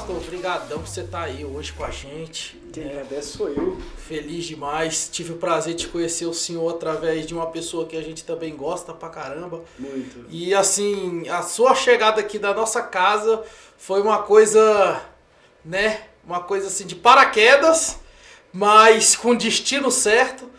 pastor, obrigadão por você estar aí hoje com a gente. Quem agradece sou eu. Feliz demais. Tive o prazer de conhecer o senhor através de uma pessoa que a gente também gosta pra caramba. Muito. E assim, a sua chegada aqui da nossa casa foi uma coisa, né? Uma coisa assim de paraquedas, mas com destino certo.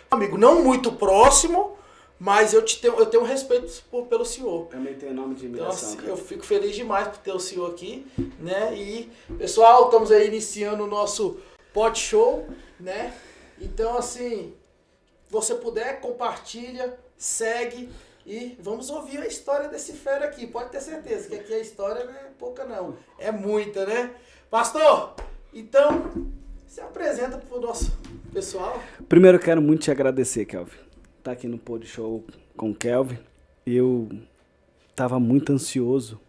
Amigo, não muito próximo, mas eu tenho um respeito pelo senhor. Também tenho nome de admiração. Então, assim, eu fico feliz demais por ter o senhor aqui, né? E, pessoal, estamos aí iniciando o nosso Pod Show, né? Então, assim, se você puder, compartilha, segue e vamos ouvir a história desse fera aqui. Pode ter certeza que aqui a história não é pouca, não. É muita, né? Pastor, então, se apresenta pro nosso pessoal. Primeiro, eu quero muito te agradecer, Kelvin. Tá aqui no Pod Show com o Kelvin. Eu tava muito ansioso,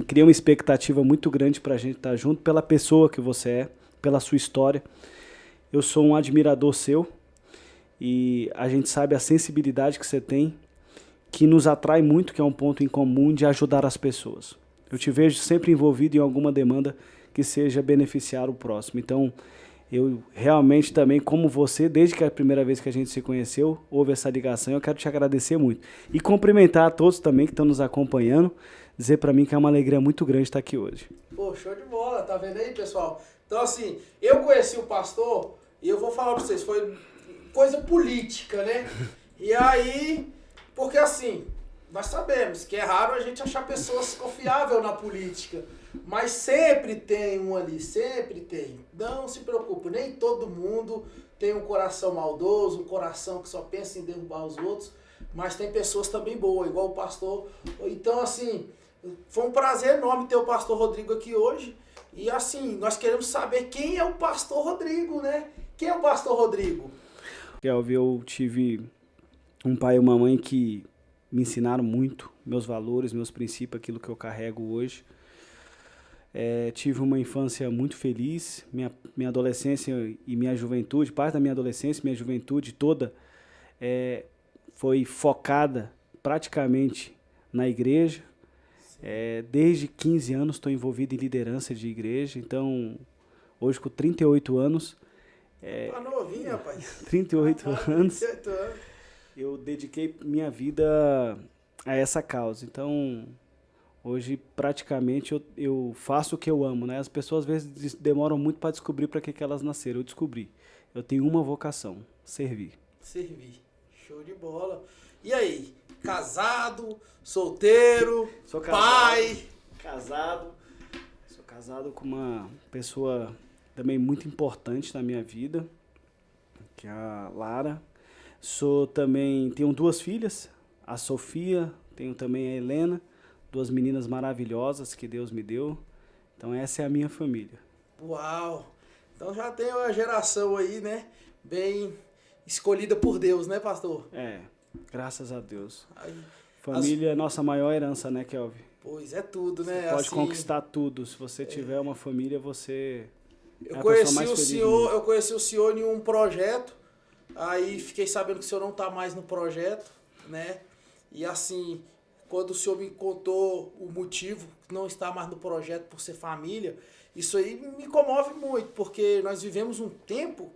criei uma expectativa muito grande pra gente estar junto pela pessoa que você é, pela sua história. Eu sou um admirador seu e a gente sabe a sensibilidade que você tem, que nos atrai muito, que é um ponto em comum de ajudar as pessoas. Eu te vejo sempre envolvido em alguma demanda que seja beneficiar o próximo. Então, eu realmente também, como você, desde que a primeira vez que a gente se conheceu, houve essa ligação, eu quero te agradecer muito. E cumprimentar a todos também que estão nos acompanhando, dizer para mim que é uma alegria muito grande estar aqui hoje. Pô, show de bola, tá vendo aí, pessoal? Então, assim, eu conheci o pastor e eu vou falar pra vocês, foi coisa política, né? E aí, porque assim, nós sabemos que é raro a gente achar pessoas confiáveis na política, mas sempre tem um ali, sempre tem. Não se preocupe, nem todo mundo tem um coração maldoso, um coração que só pensa em derrubar os outros, mas tem pessoas também boas, igual o pastor. Então, assim, foi um prazer enorme ter o pastor Rodrigo aqui hoje. E assim, nós queremos saber quem é o pastor Rodrigo, né? Quem é o pastor Rodrigo? Kelvin, eu tive um pai e uma mãe que me ensinaram muito, meus valores, meus princípios, aquilo que eu carrego hoje. Tive uma infância muito feliz, minha adolescência e minha juventude, parte da minha adolescência, minha juventude toda foi focada praticamente na igreja. Desde 15 anos estou envolvido em liderança de igreja, então hoje com 38 anos, Tá novinho, rapaz. 38 anos, 38 anos. eu dediquei minha vida a essa causa. Então, hoje praticamente eu faço o que eu amo, né? As pessoas às vezes demoram muito para descobrir para que elas nasceram. Eu descobri. Eu tenho uma vocação: servir. Servir. Show de bola. E aí? Casado, solteiro, Sou casado, pai? Sou casado com uma pessoa também muito importante na minha vida, que é a Lara. Tenho 2 filhas, a Sofia, tenho também a Helena, 2 meninas maravilhosas que Deus me deu. Então essa é a minha família. Uau! Então já tem uma geração aí, né? Bem escolhida por Deus, né, pastor? Graças a Deus. Aí, Família é nossa maior herança, né, Kelvin? pois é tudo, né? Você pode assim, conquistar tudo. Se você tiver uma família, você é Eu a pessoa conheci mais o feliz do senhor, mundo. eu conheci o senhor em um projeto, aí fiquei sabendo que o senhor não está mais no projeto, né? E assim, quando o senhor me contou o motivo que não está mais no projeto por ser família, isso aí me comove muito, porque nós vivemos um tempo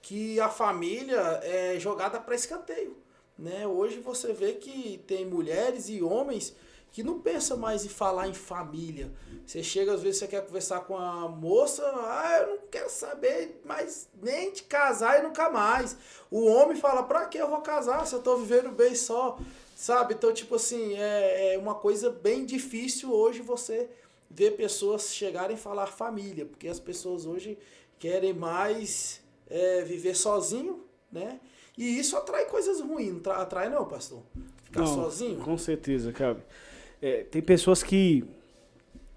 que a família é jogada para escanteio, né? Hoje você vê que tem mulheres e homens que não pensa mais em falar em família. Você chega, às vezes você quer conversar com a moça, eu não quero saber mais nem de casar e nunca mais. O homem fala, pra que eu vou casar se eu tô vivendo bem só, sabe? Então, tipo assim, é uma coisa bem difícil hoje você ver pessoas chegarem a falar família, porque as pessoas hoje querem mais viver sozinho, né? E isso atrai coisas ruins, não atrai não, pastor? Ficar sozinho? Com certeza, Kelvin. Tem pessoas que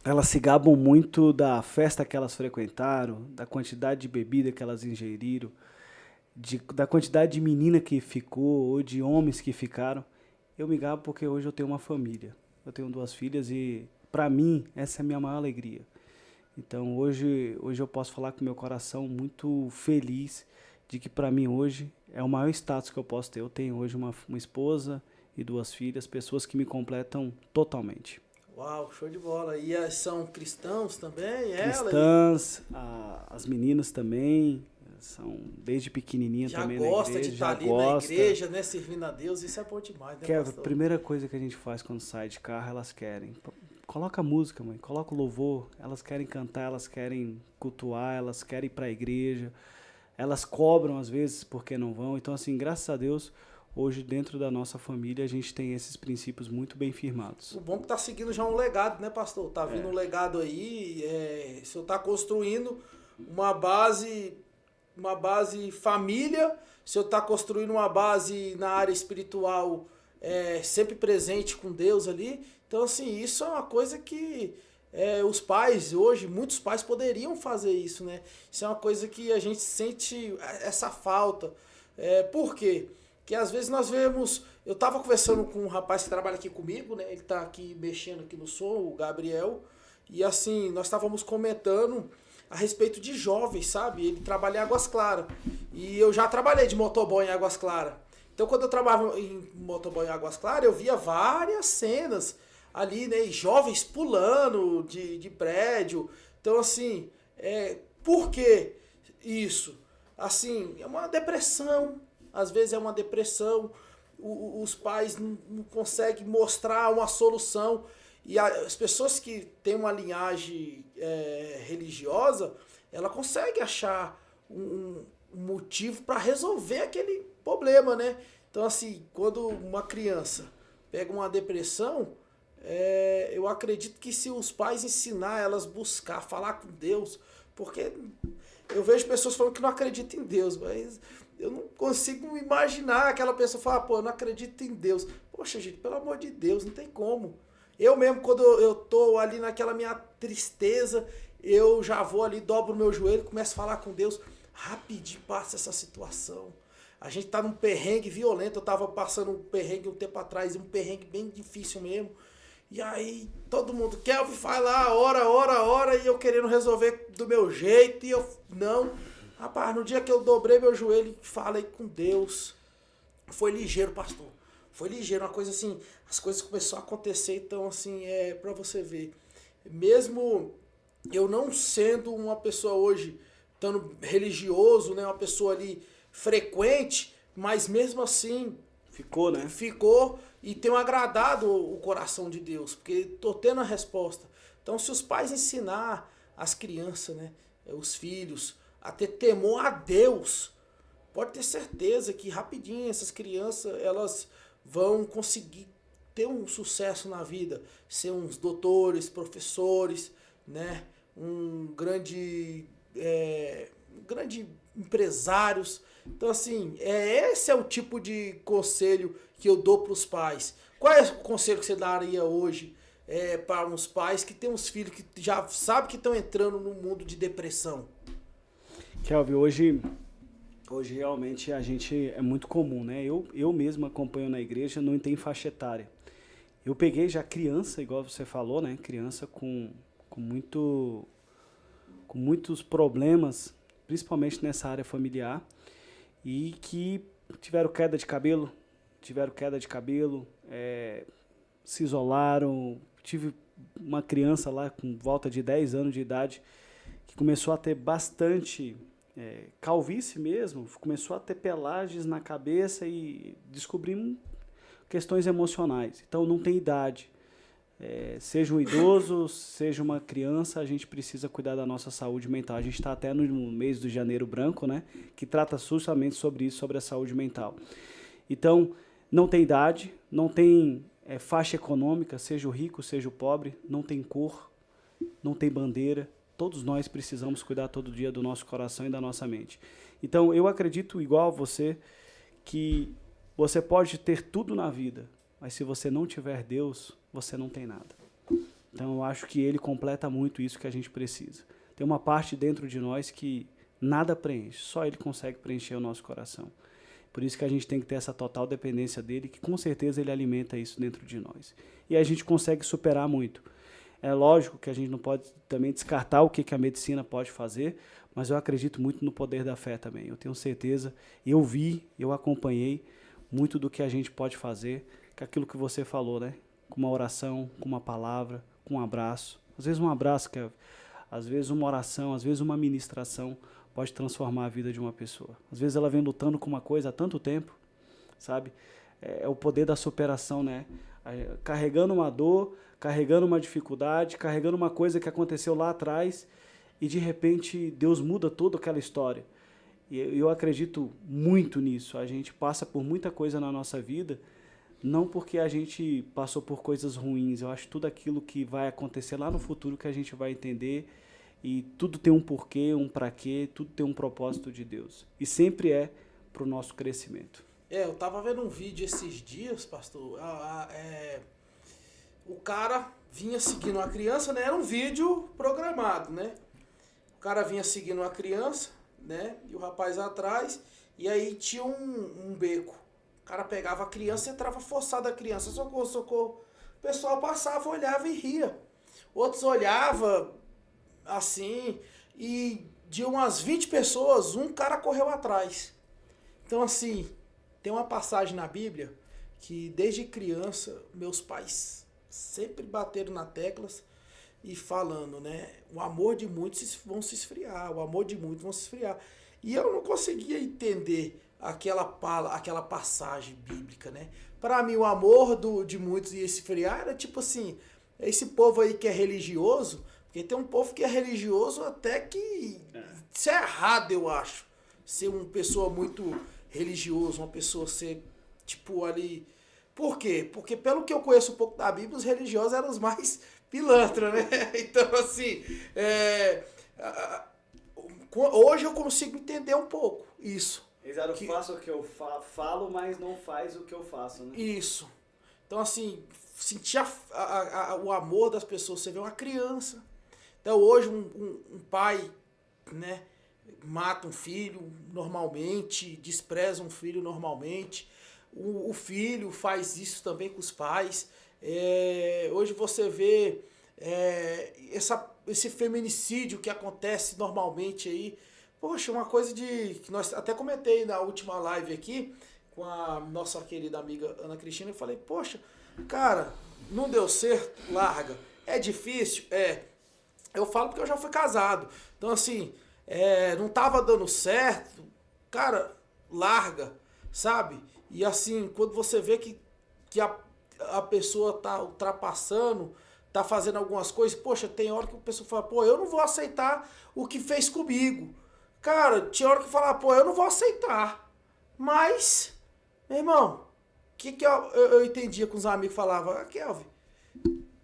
elas se gabam muito da festa que elas frequentaram, da quantidade de bebida que elas ingeriram, da quantidade de menina que ficou ou de homens que ficaram. Eu me gabo porque hoje eu tenho uma família. Eu tenho 2 filhas e, para mim, essa é a minha maior alegria. Então, hoje eu posso falar com meu coração muito feliz de que, para mim, hoje é o maior status que eu posso ter. Eu tenho hoje uma esposa e 2 filhas, pessoas que me completam totalmente. Uau, show de bola. E são cristãos também? Cristãs, as meninas também, são desde pequenininha já também gosta na igreja. de estar ali gosta. na igreja, né? Servindo a Deus, isso é bom demais, né, A pastor? primeira coisa que a gente faz quando sai de carro, elas querem. Coloca a música, mãe, coloca o louvor. Elas querem cantar, elas querem cultuar, elas querem ir para a igreja. Elas cobram às vezes porque não vão. Então, assim, graças a Deus, hoje dentro da nossa família a gente tem esses princípios muito bem firmados. O bom é que tá seguindo já um legado, né, pastor? Tá vindo um legado aí, o senhor tá construindo uma base família, o senhor tá construindo uma base na área espiritual, sempre presente com Deus ali. Então, assim, isso é uma coisa que os pais hoje, muitos pais poderiam fazer isso, né? Isso é uma coisa que a gente sente essa falta. Por quê? Porque às vezes nós vemos... Eu estava conversando com um rapaz que trabalha aqui comigo, né? Ele está aqui mexendo aqui no som, o Gabriel. E assim, nós estávamos comentando a respeito de jovens, sabe? Ele trabalha em Águas Claras. E eu já trabalhei de motoboy em Águas Claras. Então quando eu trabalhava em motoboy em Águas Claras, eu via várias cenas ali, né? Jovens pulando de prédio. Então assim, por que isso? Assim, é uma depressão. Às vezes é uma depressão, os pais não conseguem mostrar uma solução. E as pessoas que têm uma linhagem religiosa, ela consegue achar um motivo para resolver aquele problema, né? Então, assim, quando uma criança pega uma depressão, eu acredito que se os pais ensinar elas a buscar, falar com Deus, porque eu vejo pessoas falando que não acreditam em Deus, mas... eu não consigo imaginar aquela pessoa falar, pô, eu não acredito em Deus. Poxa, gente, pelo amor de Deus, não tem como. Eu mesmo, quando eu tô ali naquela minha tristeza, eu já vou ali, dobro o meu joelho, começo a falar com Deus, rapidinho passa essa situação. A gente tá num perrengue violento, eu tava passando um perrengue um tempo atrás, um perrengue bem difícil mesmo. E aí, todo mundo, Kelvin, vai lá, ora, e eu querendo resolver do meu jeito, e eu, não... Rapaz, no dia que eu dobrei meu joelho e falei com Deus, foi ligeiro, pastor. Foi ligeiro, uma coisa assim, as coisas começaram a acontecer, então assim, pra você ver. Mesmo eu não sendo uma pessoa hoje, estando religioso, né, uma pessoa ali frequente, mas mesmo assim... ficou, né? Ficou e tenho agradado o coração de Deus, porque tô tendo a resposta. Então, se os pais ensinar as crianças, né, os filhos... a ter temor a Deus, pode ter certeza que rapidinho essas crianças elas vão conseguir ter um sucesso na vida, ser uns doutores, professores, né? grande empresários. Então assim, esse é o tipo de conselho que eu dou para os pais. Qual é o conselho que você daria hoje para uns pais que têm uns filhos que já sabem que estão entrando no mundo de depressão? Kelvin, hoje realmente a gente é muito comum, né? Eu mesmo acompanho na igreja, não tem faixa etária. Eu peguei já criança, igual você falou, né? Criança com muitos problemas, principalmente nessa área familiar, e que tiveram queda de cabelo, se isolaram. Tive uma criança lá com volta de 10 anos de idade que começou a ter bastante calvície mesmo, começou a ter pelagens na cabeça e descobrimos questões emocionais. Então não tem idade. Seja um idoso, seja uma criança, a gente precisa cuidar da nossa saúde mental. A gente está até no mês do Janeiro Branco, né, que trata justamente sobre isso, sobre a saúde mental. Então, não tem idade, não tem faixa econômica, seja o rico, seja o pobre, não tem cor, não tem bandeira. Todos nós precisamos cuidar todo dia do nosso coração e da nossa mente. Então, eu acredito, igual a você, que você pode ter tudo na vida, mas se você não tiver Deus, você não tem nada. Então, eu acho que Ele completa muito isso que a gente precisa. Tem uma parte dentro de nós que nada preenche, só Ele consegue preencher o nosso coração. Por isso que a gente tem que ter essa total dependência dEle, que com certeza Ele alimenta isso dentro de nós. E a gente consegue superar muito. É lógico que a gente não pode também descartar o que a medicina pode fazer, mas eu acredito muito no poder da fé também. Eu tenho certeza, eu acompanhei muito do que a gente pode fazer, com aquilo que você falou, né? Com uma oração, com uma palavra, com um abraço. Às vezes um abraço, Kelvin, às vezes uma oração, às vezes uma ministração pode transformar a vida de uma pessoa. Às vezes ela vem lutando com uma coisa há tanto tempo, sabe? É o poder da superação, né? Carregando uma dor, carregando uma dificuldade, carregando uma coisa que aconteceu lá atrás e de repente Deus muda toda aquela história. E eu acredito muito nisso. A gente passa por muita coisa na nossa vida, não porque a gente passou por coisas ruins. Eu acho tudo aquilo que vai acontecer lá no futuro que a gente vai entender, e tudo tem um porquê, um pra quê, tudo tem um propósito de Deus. E sempre é pro nosso crescimento. Eu tava vendo um vídeo esses dias, pastor. O cara vinha seguindo uma criança, né? Era um vídeo programado, né? O cara vinha seguindo uma criança, né? E o rapaz atrás, e aí tinha um beco. O cara pegava a criança e entrava forçado a criança. Socorro, socorro. O pessoal passava, olhava e ria. Outros olhavam assim, e de umas 20 pessoas, um cara correu atrás. Então, assim, tem uma passagem na Bíblia que desde criança meus pais sempre bateram na teclas e falando, né? O amor de muitos vão se esfriar, o amor de muitos vão se esfriar. E eu não conseguia entender aquela passagem bíblica, né? Para mim, o amor de muitos ia esfriar era tipo assim, esse povo aí que é religioso, porque tem um povo que é religioso até que isso é errado, eu acho. Ser uma pessoa muito religiosa, uma pessoa ser tipo ali... Por quê? Porque pelo que eu conheço um pouco da Bíblia, os religiosos eram os mais pilantras, né? Então, assim, hoje eu consigo entender um pouco isso. Exato, eu faço o que eu falo, mas não faz o que eu faço, né? Isso. Então, assim, sentir o amor das pessoas. Você vê uma criança. Então, hoje, um pai, né, mata um filho normalmente, despreza um filho normalmente. O filho faz isso também com os pais. Hoje você vê esse feminicídio que acontece normalmente aí. Poxa, uma coisa que nós até comentei na última live aqui com a nossa querida amiga Ana Cristina. Eu falei, poxa, cara, não deu certo, larga. É difícil? Eu falo porque eu já fui casado. Então, assim, não tava dando certo, cara, larga, sabe? E assim, quando você vê que a pessoa tá ultrapassando, tá fazendo algumas coisas, poxa, tem hora que a pessoa fala, pô, eu não vou aceitar o que fez comigo. Cara, tinha hora que eu falava, pô, eu não vou aceitar. Mas, meu irmão, o que eu entendia com os amigos que falavam, Kelvin,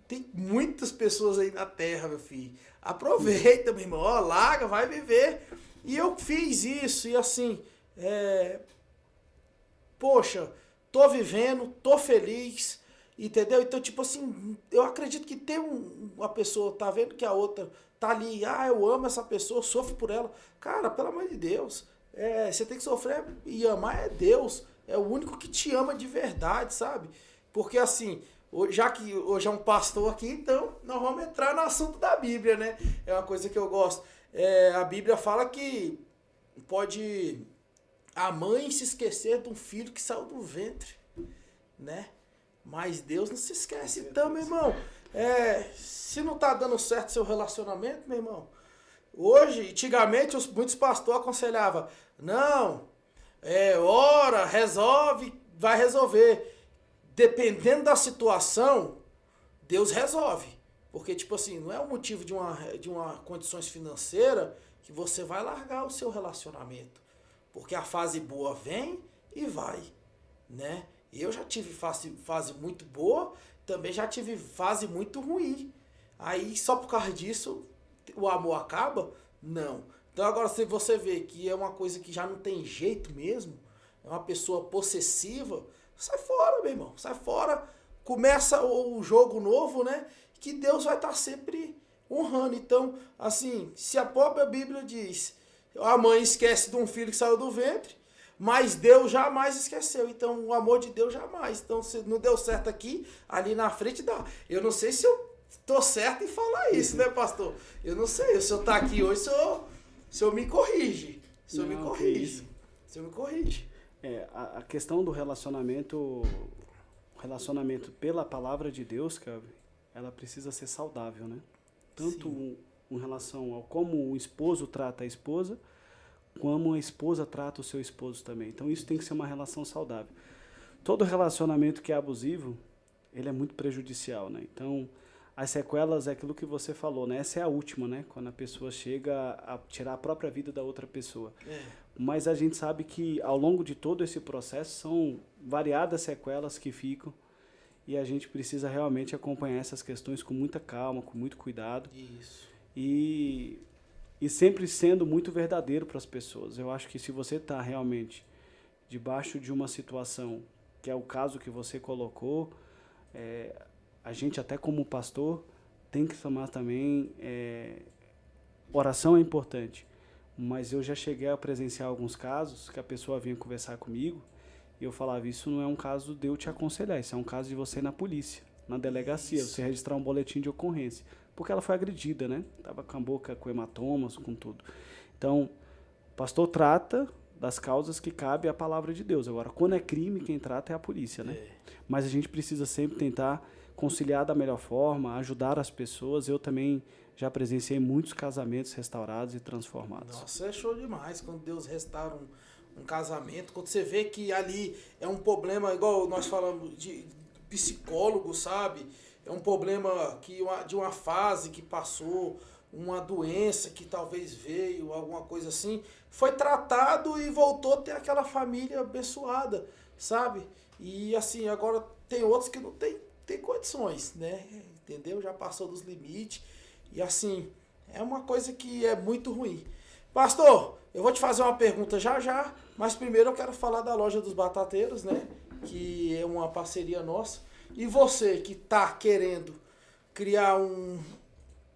tem muitas pessoas aí na terra, meu filho. Aproveita, meu irmão, ó, larga, vai viver. E eu fiz isso, e assim, poxa, tô vivendo, tô feliz, entendeu? Então, tipo assim, eu acredito que tem uma pessoa, tá vendo que a outra tá ali, eu amo essa pessoa, sofro por ela. Cara, pelo amor de Deus, você tem que sofrer e amar é Deus, é o único que te ama de verdade, sabe? Porque assim, já que hoje é um pastor aqui, então nós vamos entrar no assunto da Bíblia, né? É uma coisa que eu gosto. A Bíblia fala que pode a mãe se esquecer de um filho que saiu do ventre, né? Mas Deus não se esquece. Então, meu irmão, se não tá dando certo seu relacionamento, meu irmão, hoje, antigamente, muitos pastores aconselhavam, não, ora, resolve, vai resolver. Dependendo da situação, Deus resolve. Porque, tipo assim, não é o motivo de uma condições financeiras que você vai largar o seu relacionamento. Porque a fase boa vem e vai, né? Eu já tive fase muito boa, também já tive fase muito ruim. Aí, só por causa disso, o amor acaba? Não. Então, agora, se você vê que é uma coisa que já não tem jeito mesmo, é uma pessoa possessiva, sai fora, meu irmão, sai fora. Começa o jogo novo, né? Que Deus vai estar sempre honrando. Então, assim, se a própria Bíblia diz, a mãe esquece de um filho que saiu do ventre, mas Deus jamais esqueceu. Então, o amor de Deus jamais. Então, se não deu certo aqui, ali na frente dá. Eu não sei se eu tô certo em falar isso, né, pastor? Eu não sei. Se o senhor tá aqui hoje, o senhor me corrige. O senhor me corrige. O senhor me corrige. A questão do relacionamento pela palavra de Deus, Kelvin, ela precisa ser saudável, né? Tanto em relação ao como o esposo trata a esposa, como a esposa trata o seu esposo também. Então isso tem que ser uma relação saudável. Todo relacionamento que é abusivo, ele é muito prejudicial, né? Então, as sequelas é aquilo que você falou, né? Essa é a última, né? Quando a pessoa chega a tirar a própria vida da outra pessoa. Mas a gente sabe que ao longo de todo esse processo são variadas sequelas que ficam e a gente precisa realmente acompanhar essas questões com muita calma, com muito cuidado. Isso. E sempre sendo muito verdadeiro para as pessoas. Eu acho que se você está realmente debaixo de uma situação, que é o caso que você colocou, a gente até como pastor tem que tomar também, oração é importante, mas eu já cheguei a presenciar alguns casos que a pessoa vinha conversar comigo e eu falava, isso não é um caso de eu te aconselhar, isso é um caso de você ir na polícia, na delegacia, você registrar um boletim de ocorrência, porque ela foi agredida, né? Estava com a boca com hematomas, com tudo. Então, o pastor trata das causas que cabe à palavra de Deus. Agora, quando é crime, quem trata é a polícia, né? Mas a gente precisa sempre tentar conciliar da melhor forma, ajudar as pessoas. Eu também já presenciei muitos casamentos restaurados e transformados. Nossa, é show demais quando Deus restaura um casamento, quando você vê que ali é um problema, igual nós falamos de psicólogo, sabe? É um problema de uma fase que passou, uma doença que talvez veio, alguma coisa assim, foi tratado e voltou a ter aquela família abençoada, sabe? E assim, agora tem outros que não tem condições, né? Entendeu? Já passou dos limites. E assim, é uma coisa que é muito ruim. Pastor, eu vou te fazer uma pergunta já, mas primeiro eu quero falar da Loja dos Batateiros, né? Que é uma parceria nossa. E você que está querendo criar um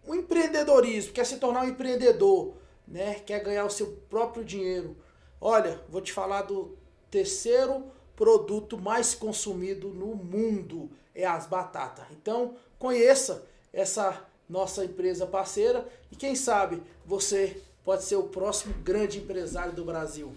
empreendedorismo, quer se tornar um empreendedor, né? Quer ganhar o seu próprio dinheiro. Olha, vou te falar do terceiro produto mais consumido no mundo, é as batatas. Então, conheça essa nossa empresa parceira e quem sabe você pode ser o próximo grande empresário do Brasil.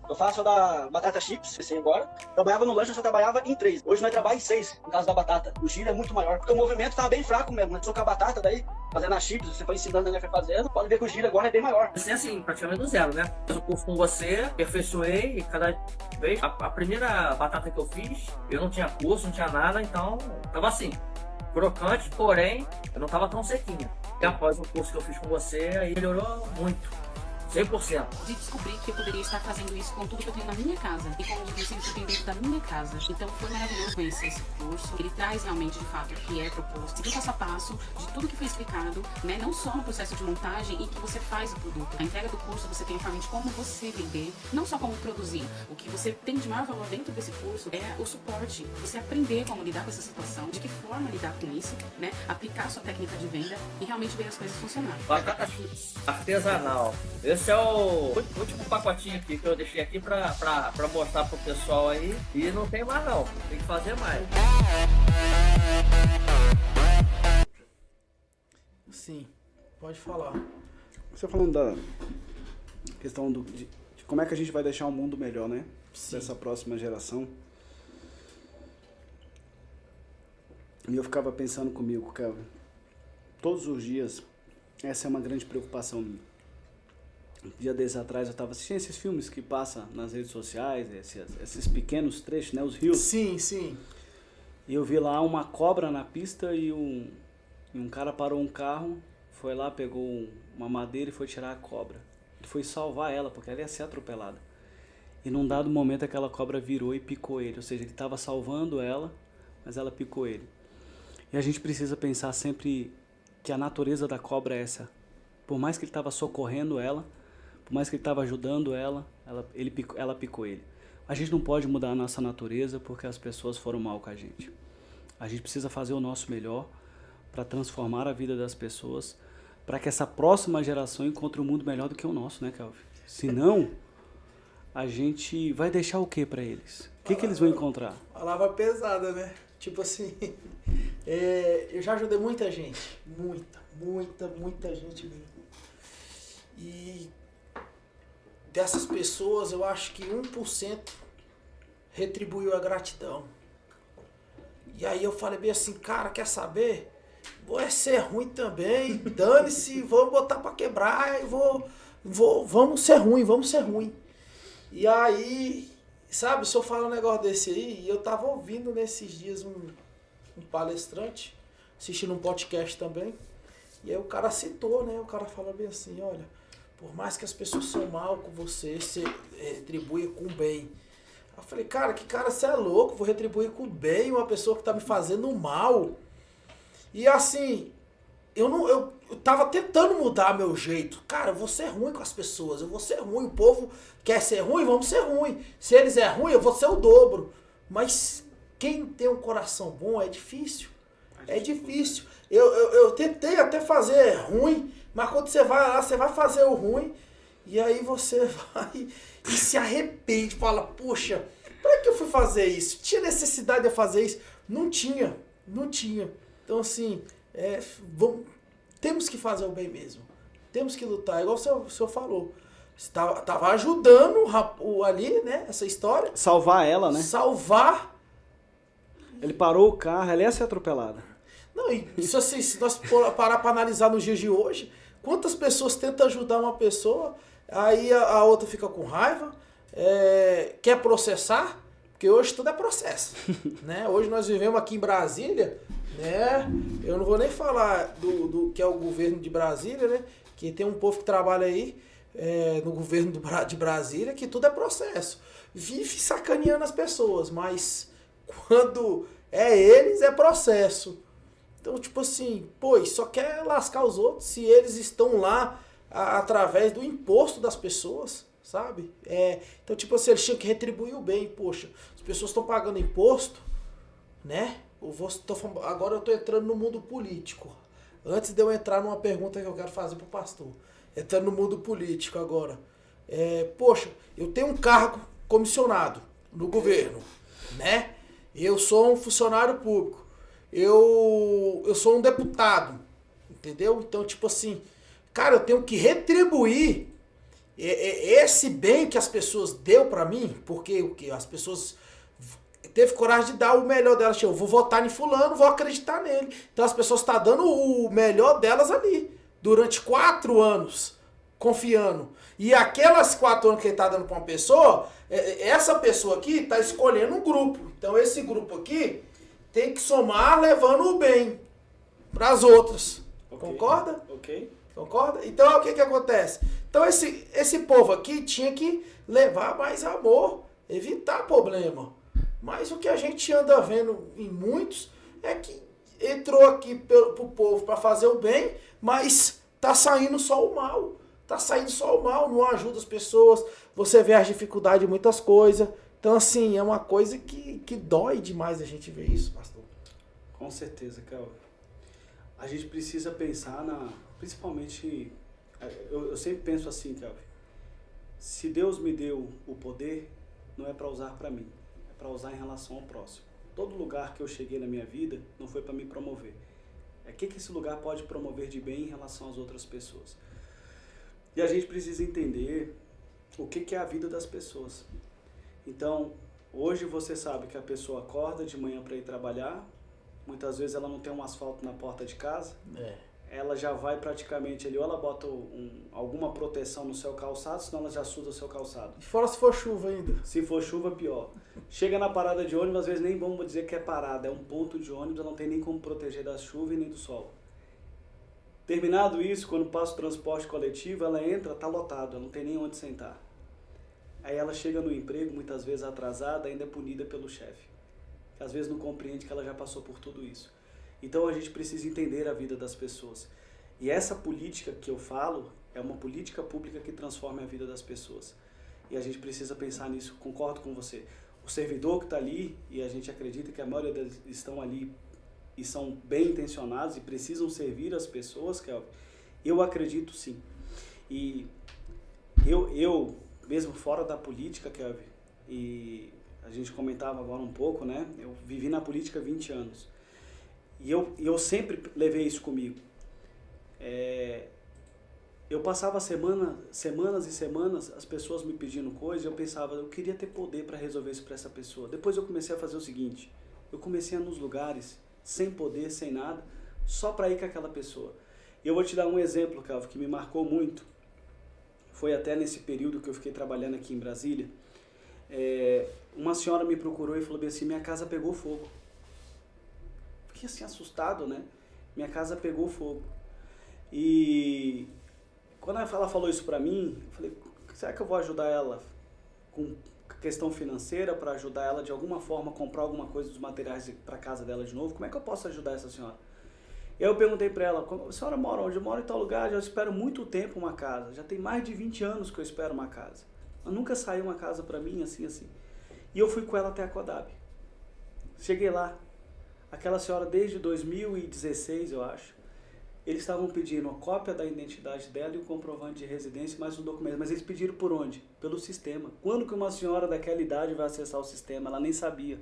Eu faço da batata chips, pensei agora. Trabalhava no lanche, eu só trabalhava em 3. Hoje nós trabalhamos em 6, no caso da batata. O giro é muito maior, porque o movimento tava bem fraco mesmo. Né? Só com a batata, daí, fazendo as chips, você foi ensinando, né, foi fazendo. Pode ver que o giro agora é bem maior. Assim, praticamente do zero, né? Fiz o curso com você, aperfeiçoei e cada vez... A primeira batata que eu fiz, eu não tinha curso, não tinha nada, então tava assim, crocante, porém, eu não tava tão sequinha. E após o curso que eu fiz com você, aí melhorou muito. 100%. De descobrir que eu poderia estar fazendo isso com tudo que eu tenho na minha casa e com os utensílios que eu tenho dentro da minha casa. Então foi maravilhoso conhecer esse curso. Ele traz realmente, de fato, o que é proposto. Seguir passo a passo de tudo que foi explicado, né? Não só no processo de montagem e que você faz o produto. A entrega do curso você tem realmente como você vender, não só como produzir. O que você tem de maior valor dentro desse curso é o suporte. Você aprender como lidar com essa situação, de que forma lidar com isso, né? Aplicar a sua técnica de venda e realmente ver as coisas funcionarem. Batata chips artesanal. Esse é o último pacotinho aqui que eu deixei aqui pra mostrar pro pessoal aí. E não tem mais não, tem que fazer mais. Sim, pode falar. Você falando da questão de como é que a gente vai deixar o mundo melhor, né? Sim. Dessa próxima geração. E eu ficava pensando comigo, Kelvin, todos os dias, essa é uma grande preocupação minha. Um dia desses atrás eu estava assistindo esses filmes que passam nas redes sociais, esses pequenos trechos, né, os reels. Sim, sim. E eu vi lá uma cobra na pista e um cara parou um carro, foi lá, pegou uma madeira e foi tirar a cobra. Ele foi salvar ela, porque ela ia ser atropelada. E num dado momento aquela cobra virou e picou ele, ou seja, ele estava salvando ela, mas ela picou ele. E a gente precisa pensar sempre que a natureza da cobra é essa. Por mais que ele estava socorrendo ela, por mais que ele estava ajudando ela picou ele. A gente não pode mudar a nossa natureza porque as pessoas foram mal com a gente. A gente precisa fazer o nosso melhor para transformar a vida das pessoas, para que essa próxima geração encontre um mundo melhor do que o nosso, né, Kelvin? Senão, a gente vai deixar o que para eles? O que eles vão encontrar? Palavra pesada, né? Tipo assim, eu já ajudei muita gente. Muita gente mesmo. E dessas pessoas, eu acho que 1% retribuiu a gratidão. E aí eu falei bem assim, cara, quer saber? Vou ser ruim também, dane-se, vamos botar pra quebrar e vamos ser ruim. E aí, sabe, se eu falar um negócio desse aí, eu tava ouvindo nesses dias um palestrante, assistindo um podcast também, e aí o cara citou, né, o cara fala bem assim, olha, por mais que as pessoas são mal com você retribui com bem. Eu falei, cara, você é louco, vou retribuir com bem uma pessoa que tá me fazendo mal. E assim, eu tava tentando mudar meu jeito. Cara, eu vou ser ruim com as pessoas, eu vou ser ruim. O povo quer ser ruim, vamos ser ruim. Se eles é ruim, eu vou ser o dobro. Mas quem tem um coração bom é difícil. É difícil. Eu tentei até fazer ruim, mas quando você vai lá, você vai fazer o ruim, e aí você vai e se arrepende, fala, poxa, pra que eu fui fazer isso? Tinha necessidade de eu fazer isso? Não tinha. Então assim, temos que fazer o bem mesmo. Temos que lutar, igual o senhor falou. Tava ajudando ali, né, essa história. Salvar ela, né? Salvar. Ele parou o carro, ela ia ser atropelada. Não, e se nós parar para analisar nos dias de hoje, quantas pessoas tentam ajudar uma pessoa, aí a outra fica com raiva, quer processar, porque hoje tudo é processo. Né? Hoje nós vivemos aqui em Brasília, né? Eu não vou nem falar do que é o governo de Brasília, né? Que tem um povo que trabalha aí no governo de Brasília, que tudo é processo. Vive sacaneando as pessoas, mas quando é eles, é processo. Então, tipo assim, pô, só quer lascar os outros se eles estão lá através do imposto das pessoas, sabe? Então, tipo assim, eles tinham que retribuir o bem. Poxa, as pessoas estão pagando imposto, né? Agora eu tô entrando no mundo político. Antes de eu entrar numa pergunta que eu quero fazer pro pastor. Entrando no mundo político agora. Poxa, eu tenho um cargo comissionado no governo, né? Eu sou um funcionário público. Eu sou um deputado, entendeu? Então, tipo assim, cara, eu tenho que retribuir esse bem que as pessoas deu pra mim, porque as pessoas teve coragem de dar o melhor delas. Eu vou votar em fulano, vou acreditar nele. Então as pessoas estão dando o melhor delas ali, durante 4 anos, confiando. E aquelas 4 anos que ele está dando para uma pessoa, essa pessoa aqui está escolhendo um grupo. Então esse grupo aqui tem que somar levando o bem para as outras. Okay. Concorda? Ok. Concorda? Então o que acontece? Então esse povo aqui tinha que levar mais amor, evitar problema. Mas o que a gente anda vendo em muitos é que entrou aqui pro povo para fazer o bem, mas tá saindo só o mal. Tá saindo só o mal, não ajuda as pessoas. Você vê as dificuldades de muitas coisas. Então, assim, é uma coisa que dói demais a gente ver isso, pastor. Com certeza, Calvin. A gente precisa pensar principalmente, eu sempre penso assim, Calvin. Se Deus me deu o poder, não é para usar para mim, é para usar em relação ao próximo. Todo lugar que eu cheguei na minha vida não foi para me promover. O que esse lugar pode promover de bem em relação às outras pessoas? E a gente precisa entender o que é a vida das pessoas. Então, hoje você sabe que a pessoa acorda de manhã para ir trabalhar, muitas vezes ela não tem um asfalto na porta de casa, ela já vai praticamente ali, ou ela bota alguma proteção no seu calçado, senão ela já suja o seu calçado. E fora se for chuva ainda. Se for chuva, pior. Chega na parada de ônibus, às vezes nem vamos dizer que é parada, é um ponto de ônibus, ela não tem nem como proteger da chuva e nem do sol. Terminado isso, quando passa o transporte coletivo, ela entra, tá lotado, ela não tem nem onde sentar. Aí ela chega no emprego, muitas vezes atrasada, ainda é punida pelo chefe, que às vezes não compreende que ela já passou por tudo isso. Então a gente precisa entender a vida das pessoas. E essa política que eu falo é uma política pública que transforma a vida das pessoas. E a gente precisa pensar nisso, concordo com você. O servidor que está ali, e a gente acredita que a maioria deles estão ali e são bem intencionados e precisam servir as pessoas, Kelvin, eu acredito sim. E eu mesmo fora da política, Kelvin, e a gente comentava agora um pouco, né? Eu vivi na política há 20 anos. E eu sempre levei isso comigo. Eu passava semanas e semanas as pessoas me pedindo coisas, e eu pensava, eu queria ter poder para resolver isso para essa pessoa. Depois eu comecei a fazer o seguinte, Eu comecei a ir nos lugares, sem poder, sem nada, só para ir com aquela pessoa. E eu vou te dar um exemplo, Calvo, que me marcou muito. Foi até nesse período que eu fiquei trabalhando aqui em Brasília. Uma senhora me procurou e falou bem assim, minha casa pegou fogo. Fiquei assim assustado, né? Minha casa pegou fogo. E quando ela falou isso pra mim, eu falei, será que eu vou ajudar ela com questão financeira, para ajudar ela de alguma forma a comprar alguma coisa dos materiais para casa dela de novo? Como é que eu posso ajudar essa senhora? E aí eu perguntei para ela, a senhora mora onde? Eu moro em tal lugar, já espero muito tempo uma casa. Já tem mais de 20 anos que eu espero uma casa. Mas nunca saiu uma casa para mim assim, assim. E eu fui com ela até a Codab. Cheguei lá. Aquela senhora desde 2016, eu acho. Eles estavam pedindo a cópia da identidade dela e o comprovante de residência, mais um documento. Mas eles pediram por onde? Pelo sistema. Quando que uma senhora daquela idade vai acessar o sistema? Ela nem sabia.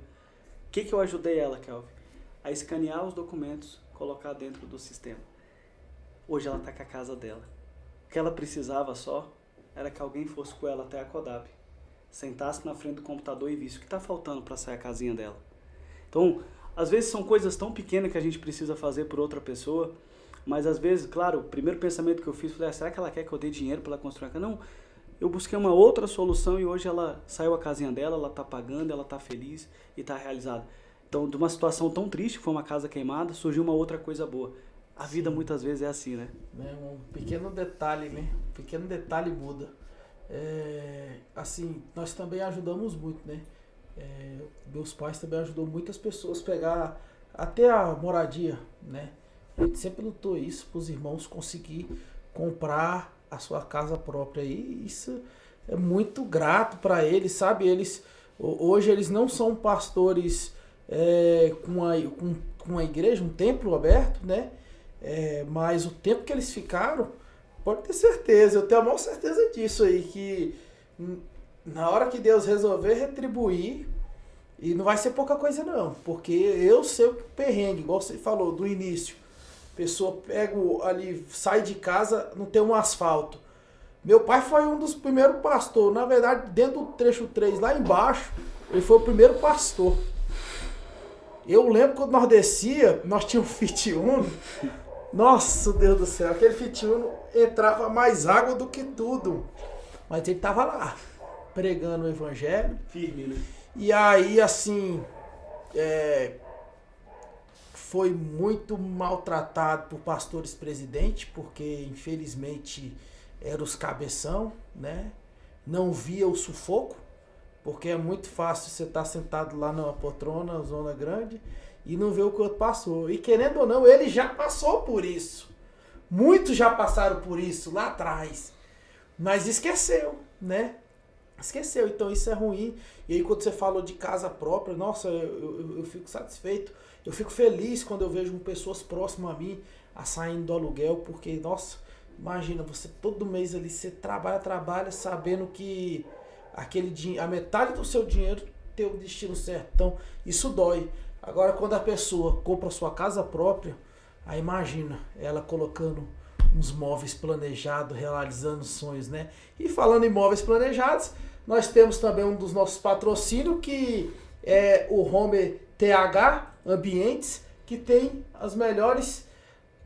O que eu ajudei ela, Kelvin? A escanear os documentos, colocar dentro do sistema. Hoje ela está com a casa dela. O que ela precisava só era que alguém fosse com ela até a Codab, sentasse na frente do computador e visse o que está faltando para sair a casinha dela. Então, às vezes são coisas tão pequenas que a gente precisa fazer por outra pessoa, mas às vezes, claro, o primeiro pensamento que eu fiz foi, será que ela quer que eu dê dinheiro para ela construir a casa? Não, eu busquei uma outra solução e hoje ela saiu a casinha dela, ela está pagando, ela está feliz e está realizada. Então, de uma situação tão triste, que foi uma casa queimada, surgiu uma outra coisa boa. A vida muitas vezes é assim, né? Um pequeno detalhe, né? Um pequeno detalhe muda. Assim, nós também ajudamos muito, né? Meus pais também ajudou muitas pessoas a pegar até a moradia, né? A gente sempre lutou isso para os irmãos conseguir comprar a sua casa própria. E isso é muito grato para eles, sabe? Hoje eles não são pastores com a igreja, um templo aberto, né? Mas o tempo que eles ficaram, pode ter certeza, eu tenho a maior certeza disso aí, que na hora que Deus resolver retribuir, e não vai ser pouca coisa não, porque eu sei o perrengue, igual você falou, do início. A pessoa pega ali, sai de casa, não tem um asfalto. Meu pai foi um dos primeiros pastores, na verdade, dentro do trecho 3, lá embaixo, ele foi o primeiro pastor. Eu lembro quando nós descia, nós tínhamos um Fit Uno. Nossa, Deus do céu, aquele Fit Uno entrava mais água do que tudo. Mas ele tava lá, pregando o evangelho. Firme, né? E aí, assim, foi muito maltratado por pastores presidente, porque infelizmente eram os cabeção, né? Não via o sufoco. Porque é muito fácil você estar sentado lá na poltrona, zona grande, e não ver o que o outro passou. E querendo ou não, ele já passou por isso. Muitos já passaram por isso lá atrás. Mas esqueceu, né? Esqueceu. Então isso é ruim. E aí quando você falou de casa própria, nossa, eu fico satisfeito. Eu fico feliz quando eu vejo pessoas próximas a mim saindo do aluguel. Porque, nossa, imagina, você todo mês ali, você trabalha, sabendo que a metade do seu dinheiro tem o destino certo. Então, isso dói. Agora, quando a pessoa compra sua casa própria, aí imagina ela colocando uns móveis planejados, realizando sonhos, né? E falando em móveis planejados, nós temos também um dos nossos patrocínios, que é o Home TH Ambientes, que tem as melhores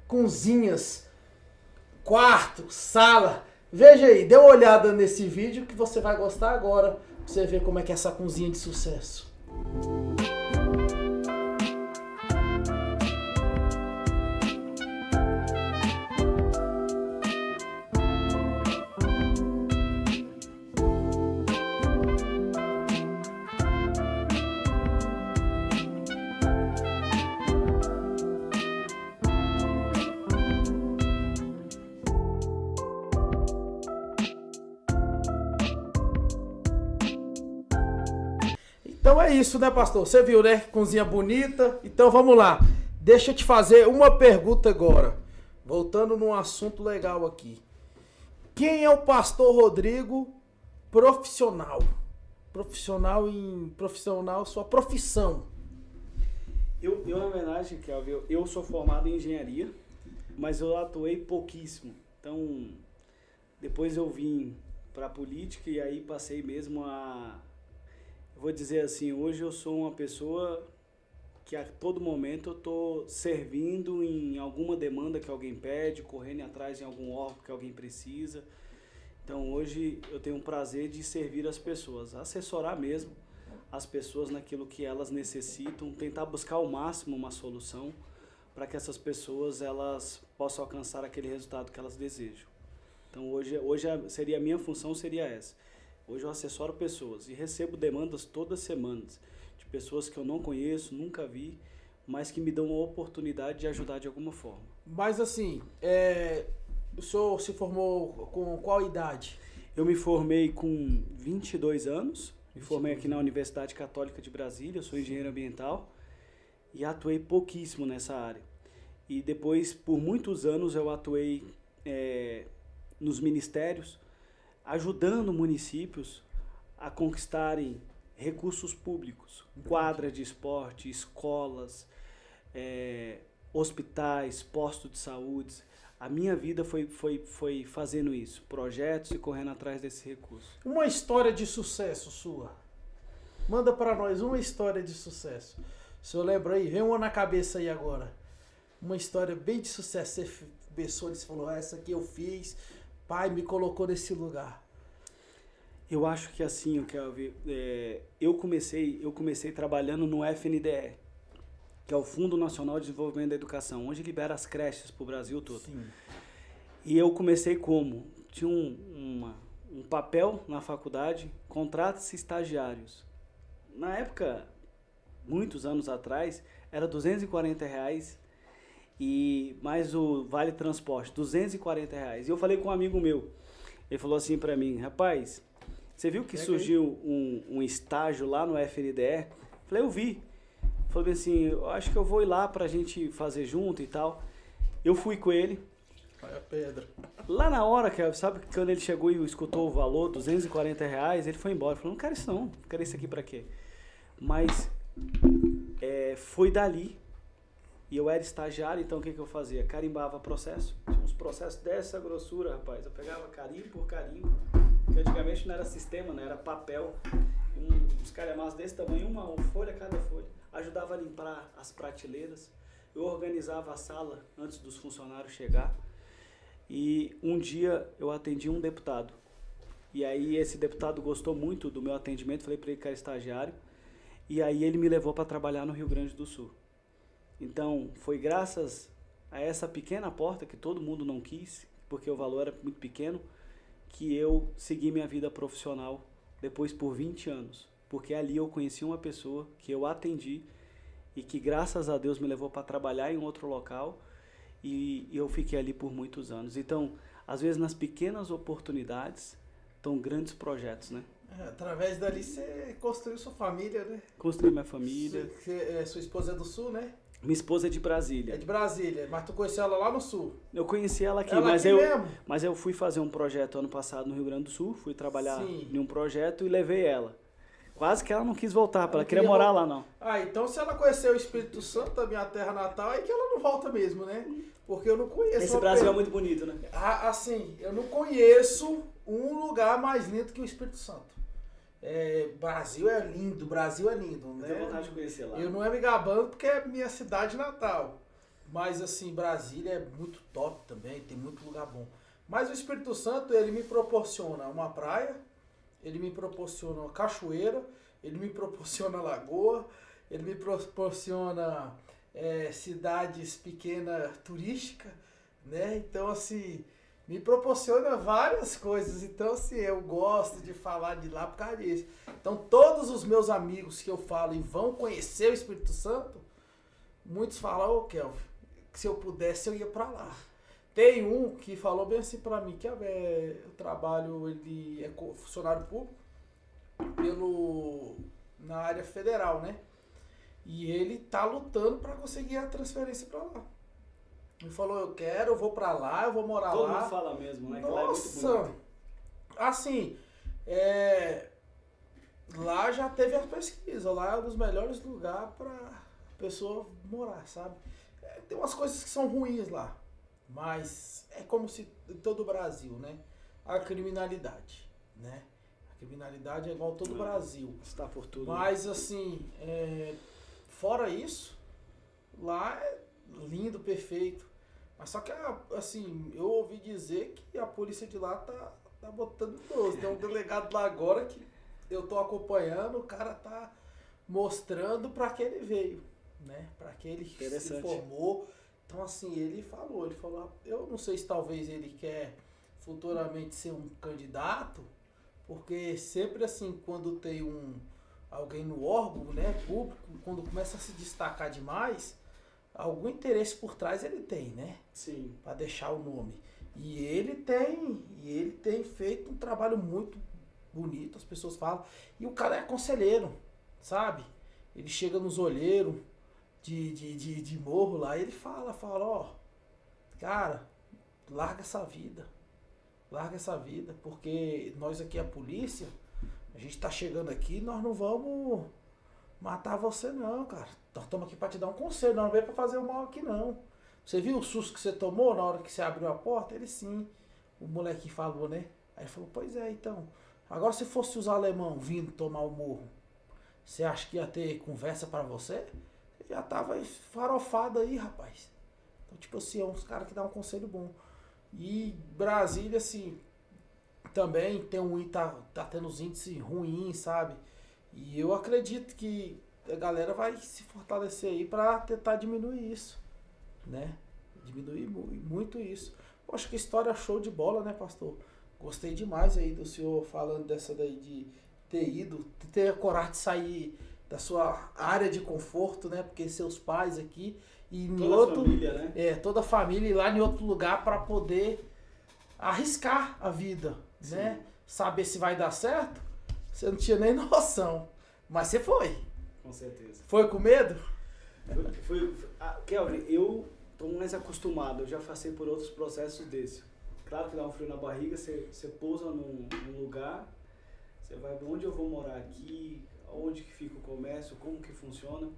cozinhas, quarto, sala. Veja aí, dê uma olhada nesse vídeo que você vai gostar agora, pra você ver como é que é essa cozinha de sucesso. Então é isso, né, pastor? Você viu, né? Cozinha bonita. Então vamos lá. Deixa eu te fazer uma pergunta agora. Voltando num assunto legal aqui. Quem é o pastor Rodrigo profissional? Profissional, sua profissão. Eu na verdade, Kelvin, eu sou formado em engenharia, mas eu atuei pouquíssimo. Então, depois eu vim para a política e aí passei mesmo vou dizer assim, hoje eu sou uma pessoa que a todo momento eu estou servindo em alguma demanda que alguém pede, correndo atrás em algum órgão que alguém precisa. Então hoje eu tenho um prazer de servir as pessoas, assessorar mesmo as pessoas naquilo que elas necessitam, tentar buscar ao máximo uma solução para que essas pessoas elas possam alcançar aquele resultado que elas desejam. Então hoje seria a minha função seria essa. Hoje eu assessoro pessoas e recebo demandas todas as semanas de pessoas que eu não conheço, nunca vi, mas que me dão a oportunidade de ajudar de alguma forma. Mas assim, o senhor se formou com qual idade? Eu me formei com 22 anos, me formei aqui na Universidade Católica de Brasília, eu sou engenheiro ambiental e atuei pouquíssimo nessa área. E depois, por muitos anos, eu atuei nos ministérios, ajudando municípios a conquistarem recursos públicos, quadra de esporte, escolas, hospitais, postos de saúde. A minha vida foi fazendo isso, projetos e correndo atrás desse recurso. Uma história de sucesso sua. Manda para nós uma história de sucesso. O senhor lembra aí? Vem uma na cabeça aí agora. Uma história bem de sucesso. Você pensou e falou, essa aqui eu fiz, pai me colocou nesse lugar. Eu acho que assim, eu comecei trabalhando no FNDE, que é o Fundo Nacional de Desenvolvimento da Educação, onde libera as creches para o Brasil todo. Sim. E eu comecei como? Tinha um papel na faculdade, contrata-se estagiários. Na época, muitos anos atrás, era R$240 e mais o Vale Transporte, R$240. E eu falei com um amigo meu, ele falou assim para mim, rapaz, você viu que surgiu um estágio lá no FNDE? Eu falei, eu vi. Falei assim, eu acho que eu vou ir lá pra gente fazer junto e tal. Eu fui com ele. Olha a pedra. Lá na hora, sabe, quando ele chegou e escutou o valor, R$240, ele foi embora. Falou, não quero isso não quero isso aqui pra quê? Mas foi dali. E eu era estagiário, então o que eu fazia? Carimbava processo. Tinha uns processos dessa grossura, rapaz. Eu pegava carimbo por carimbo. Porque antigamente não era sistema, né? Era papel. Uns calhamaços desse tamanho, uma folha cada folha. Ajudava a limpar as prateleiras. Eu organizava a sala antes dos funcionários chegar. E um dia eu atendi um deputado. E aí esse deputado gostou muito do meu atendimento. Falei para ele que era estagiário. E aí ele me levou para trabalhar no Rio Grande do Sul. Então foi graças a essa pequena porta que todo mundo não quis, porque o valor era muito pequeno, que eu segui minha vida profissional depois por 20 anos. Porque ali eu conheci uma pessoa que eu atendi e que graças a Deus me levou para trabalhar em outro local e eu fiquei ali por muitos anos. Então, às vezes nas pequenas oportunidades estão grandes projetos, né? Através dali você construiu sua família, né? Construí minha família. Sua esposa é do Sul, né? Minha esposa é de Brasília. É de Brasília, mas tu conheceu ela lá no Sul? Eu conheci ela aqui, mas eu fui fazer um projeto ano passado no Rio Grande do Sul, fui trabalhar em um projeto e levei ela. Quase que ela não quis voltar, ela queria morar lá não. Ah, então se ela conhecer o Espírito Santo, a minha terra natal, é que ela não volta mesmo, né? Porque eu não conheço. Esse Brasil é muito bonito, né? Assim, eu não conheço um lugar mais lindo que o Espírito Santo. Brasil é lindo, né? Tenho vontade de conhecer lá. Eu não é me gabando porque é minha cidade natal. Mas assim, Brasília é muito top também, tem muito lugar bom. Mas o Espírito Santo, ele me proporciona uma praia, ele me proporciona uma cachoeira, ele me proporciona lagoa, ele me proporciona cidades pequenas turísticas, né? Então assim, me proporciona várias coisas. Então assim, eu gosto de falar de lá por causa disso. Então todos os meus amigos que eu falo e vão conhecer o Espírito Santo, muitos falam, Kelvin, que se eu pudesse eu ia pra lá. Tem um que falou bem assim pra mim, que eu trabalho, ele é funcionário público na área federal, né? E ele tá lutando pra conseguir a transferência pra lá. Ele falou, eu vou pra lá, eu vou morar lá. Todo mundo fala mesmo, né? Nossa! Assim, lá já teve a pesquisa, lá é um dos melhores lugares pra pessoa morar, sabe? Tem umas coisas que são ruins lá. Mas é como se em todo o Brasil, né? A criminalidade, né? A criminalidade é igual todo o Brasil. Está por tudo. Mas assim, fora isso, lá é lindo, perfeito. Mas só que, assim, eu ouvi dizer que a polícia de lá tá botando 12. Tem um delegado lá agora que eu tô acompanhando, o cara tá mostrando pra que ele veio, né? Pra que ele se formou. Então, assim, ele falou, eu não sei se talvez ele quer futuramente ser um candidato, porque sempre assim, quando tem alguém no órgão, né, público, quando começa a se destacar demais, algum interesse por trás ele tem, né? Sim. Para deixar o nome. E ele tem feito um trabalho muito bonito, as pessoas falam. E o cara é conselheiro, sabe? Ele chega nos olheiros de morro lá e ele fala, ó, cara, larga essa vida, porque nós aqui, a polícia, a gente tá chegando aqui, nós não vamos matar você não, cara. Nós estamos aqui para te dar um conselho, nós não veio para fazer o mal aqui não. Você viu o susto que você tomou na hora que você abriu a porta? Ele sim, o moleque falou, né? Aí ele falou, pois é, então, agora se fosse os alemão vindo tomar o morro, você acha que ia ter conversa para você? Você já tava farofado aí, rapaz. Então, tipo assim, é uns caras que dão um conselho bom. E Brasília, assim, também tá tendo os índices ruins, sabe? E eu acredito que a galera vai se fortalecer aí pra tentar diminuir isso, né? Diminuir muito isso. Poxa, que história show de bola, né, pastor? Gostei demais aí do senhor falando dessa daí de ter a coragem de sair da sua área de conforto, né? Porque seus pais aqui e toda a família, né? Toda a família ir lá em outro lugar para poder arriscar a vida, Sim. né? Saber se vai dar certo, você não tinha nem noção, mas você foi. Com certeza. Foi com medo? Kelvin, eu tô mais acostumado, eu já passei por outros processos desse. Claro que dá um frio na barriga, você pousa num lugar, você vai, onde eu vou morar aqui, onde que fica o comércio, como que funciona.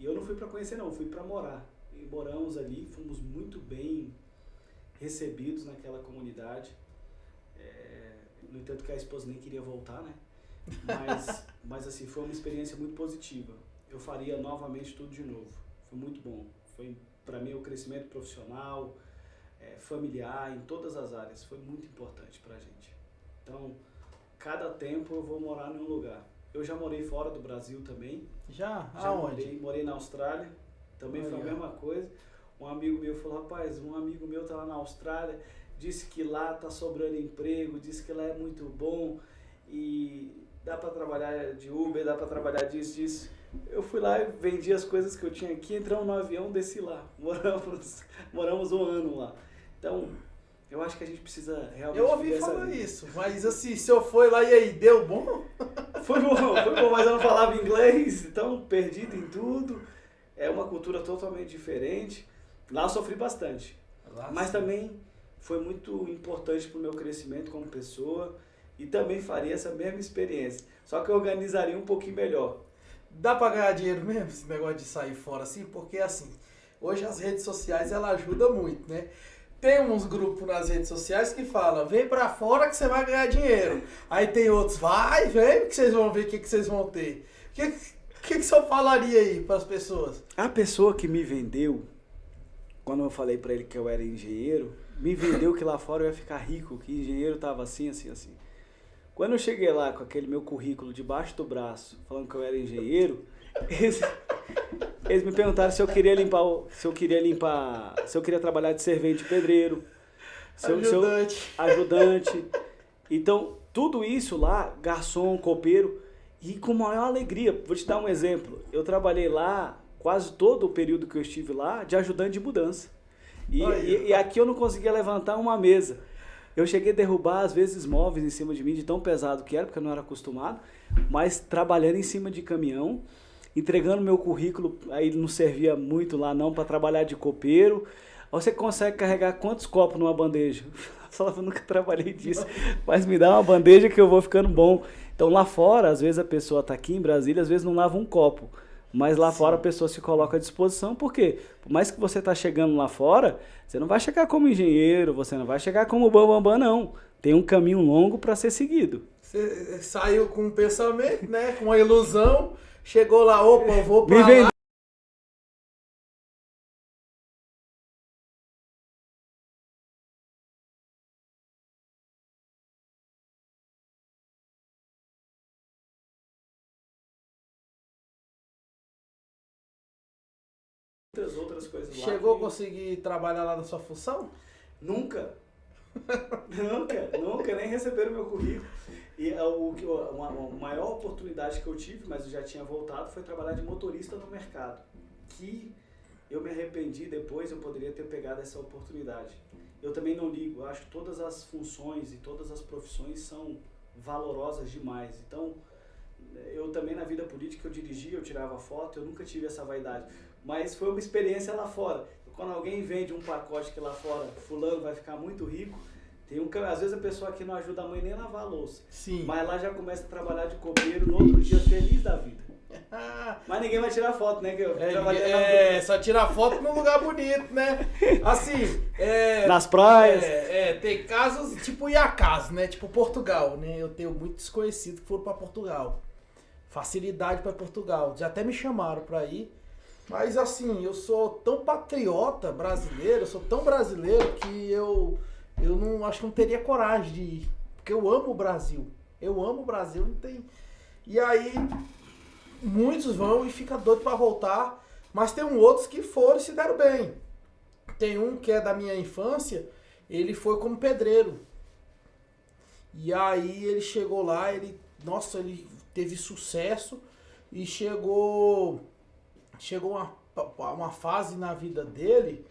E eu não fui para conhecer não, fui para morar. E moramos ali, fomos muito bem recebidos naquela comunidade. No entanto que a esposa nem queria voltar, né? Mas assim, foi uma experiência muito positiva. Eu faria novamente tudo de novo. Foi muito bom. Foi para mim o crescimento profissional, familiar, em todas as áreas. Foi muito importante pra gente. Então, cada tempo eu vou morar em um lugar. Eu já morei fora do Brasil também. Já Aonde? Morei na Austrália. Também foi a mesma coisa. Um amigo meu falou, rapaz, um amigo meu tá lá na Austrália, disse que lá tá sobrando emprego, disse que lá é muito bom e dá para trabalhar de Uber, dá para trabalhar disso. Eu fui lá e vendi as coisas que eu tinha aqui, entramos no avião, desci lá. Moramos um ano lá. Então, eu acho que a gente precisa realmente... Eu ouvi falar isso, mas assim, se eu for lá e aí, deu bom? Foi bom, mas eu não falava inglês, então perdido em tudo. É uma cultura totalmente diferente. Lá eu sofri bastante, mas também foi muito importante para o meu crescimento como pessoa e também faria essa mesma experiência, só que eu organizaria um pouquinho melhor. Dá para ganhar dinheiro mesmo esse negócio de sair fora assim? Porque assim, hoje as redes sociais ela ajuda muito, né? Tem uns grupos nas redes sociais que falam, vem pra fora que você vai ganhar dinheiro. Aí tem outros, vem que vocês vão ver o que vocês vão ter. O que o senhor falaria aí pras pessoas? A pessoa que me vendeu, quando eu falei pra ele que eu era engenheiro, me vendeu que lá fora eu ia ficar rico, que engenheiro tava assim, assim, assim. Quando eu cheguei lá com aquele meu currículo debaixo do braço, falando que eu era engenheiro, eles me perguntaram se eu queria trabalhar de servente de pedreiro, ajudante. Então, tudo isso lá, garçom, copeiro, e com maior alegria. Vou te dar um exemplo. Eu trabalhei lá, quase todo o período que eu estive lá, de ajudante de mudança. E aqui eu não conseguia levantar uma mesa. Eu cheguei a derrubar, às vezes, móveis em cima de mim, de tão pesado que era, porque eu não era acostumado, mas trabalhando em cima de caminhão, entregando meu currículo, aí não servia muito lá não, para trabalhar de copeiro. Você consegue carregar quantos copos numa bandeja? Eu falava, nunca trabalhei disso, mas me dá uma bandeja que eu vou ficando bom. Então lá fora, às vezes a pessoa está aqui em Brasília, às vezes não lava um copo. Mas lá fora a pessoa se coloca à disposição, porque por mais que você está chegando lá fora, você não vai chegar como engenheiro, você não vai chegar como bambambam, não. Tem um caminho longo para ser seguido. Você saiu com um pensamento, né? Com uma ilusão, chegou lá, opa, eu vou para lá. muitas outras coisas lá. Chegou a conseguir trabalhar lá na sua função? Nunca. nunca, nem receberam meu currículo. E a maior oportunidade que eu tive, mas eu já tinha voltado, foi trabalhar de motorista no mercado. Que eu me arrependi depois, eu poderia ter pegado essa oportunidade. Eu também não ligo, eu acho que todas as funções e todas as profissões são valorosas demais. Então, eu também na vida política, eu dirigia, eu tirava foto, eu nunca tive essa vaidade. Mas foi uma experiência lá fora. Quando alguém vende um pacote que lá fora, fulano vai ficar muito rico, às vezes a pessoa aqui não ajuda a mãe nem a lavar a louça. Sim. Mas lá já começa a trabalhar de copeiro no outro dia feliz da vida. Mas ninguém vai tirar foto, né? Que eu só tirar foto num lugar bonito, né? Assim, nas praias. Tem casos tipo Iacás, né? Tipo Portugal, né? Eu tenho muitos desconhecidos que foram pra Portugal. Facilidade pra Portugal. Já até me chamaram pra ir. Mas assim, eu sou tão patriota brasileiro, eu sou tão brasileiro que eu não acho que não teria coragem de ir. Porque eu amo o Brasil. Eu amo o Brasil, não tem. E aí, muitos vão e ficam doidos pra voltar. Mas tem outros que foram e se deram bem. Tem um que é da minha infância, ele foi como pedreiro. E aí ele chegou lá, ele teve sucesso e chegou uma fase na vida dele